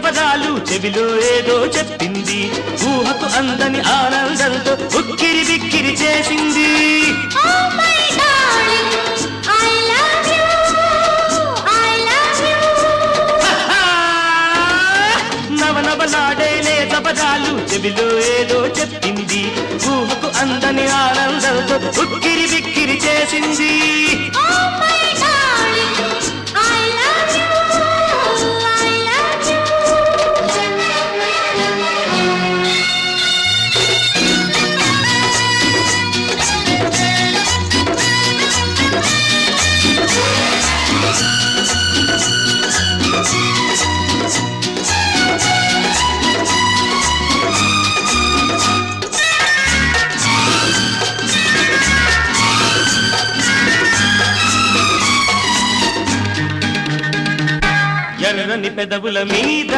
తపదాలు చెవిలో ఏదో చెప్పింది ఊహకు అందని ఆనందంతో ఉక్కిరి బిక్కిరి చేసింది నవనవలాడేలే తపదాలు చెవిలో ఏదో చెప్పింది ఊహకు అందని ఆనందంతో ఉక్కిరి బిక్కిరి చేసింది ఎర్రని పెదవుల మీద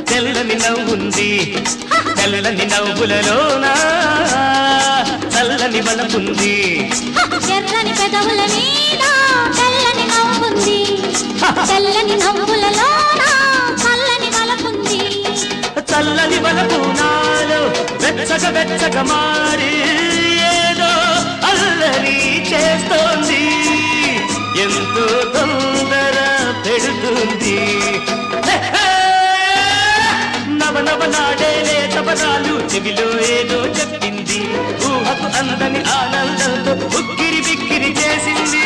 తెల్లని నవ్వుంది తెల్లని నవ్వులలోన చల్లని బలముంది ఎర్రని పెదవుల మీద తెల్లని నవ్వుంది తెల్లని నవ్వులలోన చల్లని బలముంది చల్లని బలము నాలో వెచ్చగా వెచ్చగా మారి ఏదో అల్లరి చేస్తోంది ఎంతో తొందర పెడుతుంది నవనవలాడేలే తపదాలు చెవిలో ఏదో చెప్పింది ఊహకు అందని ఆనందంతో ఉక్కిరి బిక్కిరి చేసింది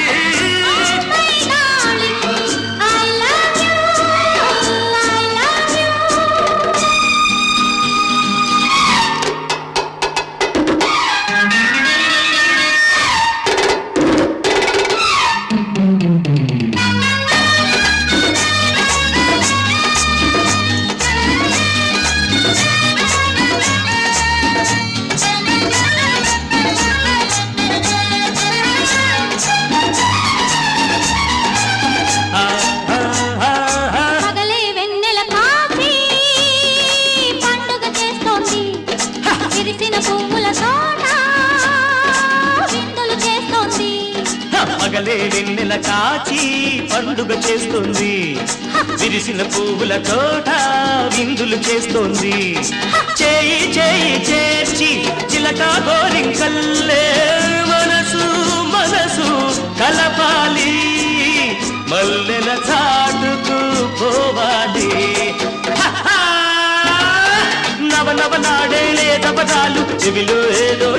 పగలే వెన్నెల కాచి పండుగ చేస్తుంది విరిసిన పువ్వుల తోట విందులు చేస్తోంది చేయి చేయి చేర్చి చిలక గోరింకల్లే మనసు మనసు కలపాలి మల్లెల చాటుకు పోవాలి నవనవలాడేలే తపదాలు చెవిలో ఏదో